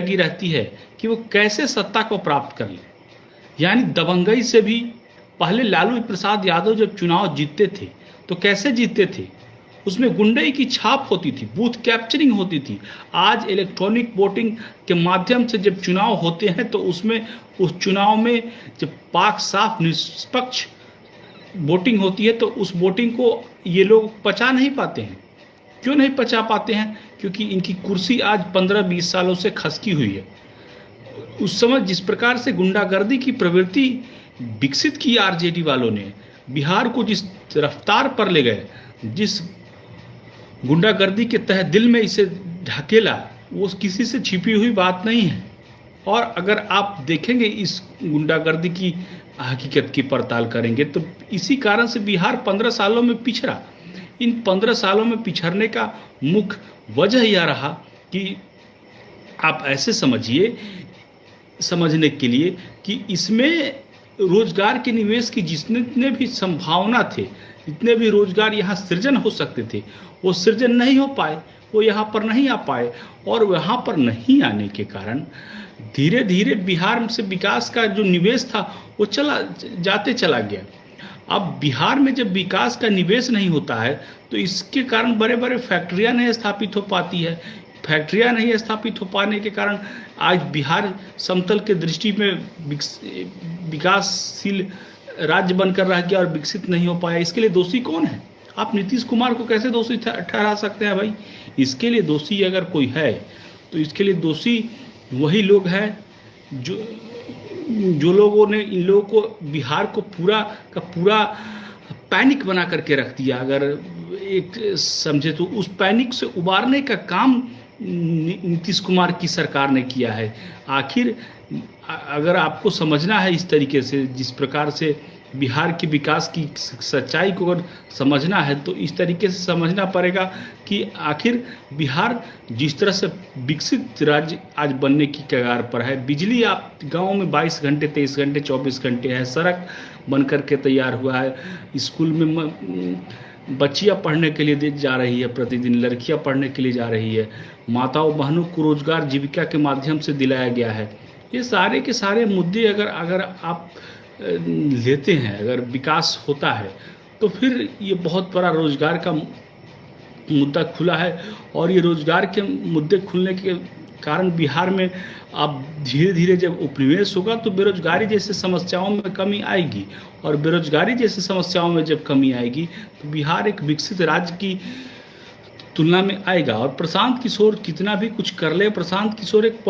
लगी रहती है कि वो कैसे सत्ता को प्राप्त कर ले। यानी दबंगई से भी पहले लालू प्रसाद यादव जब चुनाव जीतते थे तो कैसे जीतते थे, उसमें गुंडई की छाप होती थी, बूथ कैप्चरिंग होती थी। आज इलेक्ट्रॉनिक वोटिंग के माध्यम से जब चुनाव होते हैं तो उसमें उस चुनाव में जब पाक साफ निष्पक्ष वोटिंग होती है तो उस वोटिंग को ये लोग पचा नहीं पाते हैं। क्यों नहीं पचा पाते हैं? क्योंकि इनकी कुर्सी आज 15-20 सालों से खसकी हुई है। उस समय जिस प्रकार से गुंडागर्दी की प्रवृत्ति विकसित की आरजेडी वालों ने, बिहार को जिस रफ्तार पर ले गए, जिस गुंडागर्दी के तह दिल में इसे ढकेला, वो किसी से छिपी हुई बात नहीं है। और अगर आप देखेंगे इस गुंडागर्दी की हकीकत की पड़ताल करेंगे तो इसी कारण से बिहार 15 सालों में पिछड़ा। इन 15 सालों में पिछड़ने का मुख्य वजह यह रहा कि आप ऐसे समझिए, समझने के लिए कि इसमें रोजगार के निवेश की जितने भी संभावना थे, जितने भी रोजगार यहाँ सृजन हो सकते थे, वो सृजन नहीं हो पाए, वो यहाँ पर नहीं आ पाए। और वहाँ पर नहीं आने के कारण धीरे धीरे बिहार से विकास का जो निवेश था वो चला गया। अब बिहार में जब विकास का निवेश नहीं होता है तो इसके कारण बड़े बड़े फैक्ट्रियाँ नहीं स्थापित हो पाती है। फैक्ट्रियाँ नहीं स्थापित हो पाने के कारण आज बिहार समतल के दृष्टि में विकासशील राज्य बनकर रह गया और विकसित नहीं हो पाया। इसके लिए दोषी कौन है? आप नीतीश कुमार को कैसे दोषी ठहरा सकते हैं भाई? इसके लिए दोषी अगर कोई है तो इसके लिए दोषी वही लोग हैं जो लोगों ने इन लोगों को, बिहार को पूरा का पूरा पैनिक बना करके रख दिया। अगर एक समझे तो उस पैनिक से उबारने का काम नीतीश कुमार की सरकार ने किया है। आखिर अगर आपको समझना है इस तरीके से, जिस प्रकार से बिहार के विकास की सच्चाई को अगर समझना है तो इस तरीके से समझना पड़ेगा कि आखिर बिहार जिस तरह से विकसित राज्य आज बनने की कगार पर है। बिजली आप गांव में 22 घंटे, 23 घंटे, 24 घंटे है। सड़क बन करके तैयार हुआ है। स्कूल में बच्चियां पढ़ने के लिए जा रही है, प्रतिदिन लड़कियां पढ़ने के लिए जा रही है। माताओं बहनों को रोजगार जीविका के माध्यम से दिलाया गया है। ये सारे के सारे मुद्दे अगर आप लेते हैं, अगर विकास होता है तो फिर ये बहुत बड़ा रोजगार का मुद्दा खुला है। और ये रोजगार के मुद्दे खुलने के कारण बिहार में अब धीरे धीरे जब उपनिवेश होगा तो बेरोजगारी जैसे समस्याओं में कमी आएगी। और बेरोजगारी जैसी समस्याओं में जब कमी आएगी तो बिहार एक विकसित राज्य की तुलना में आएगा। और प्रशांत किशोर कितना भी कुछ कर ले, प्रशांत किशोर एक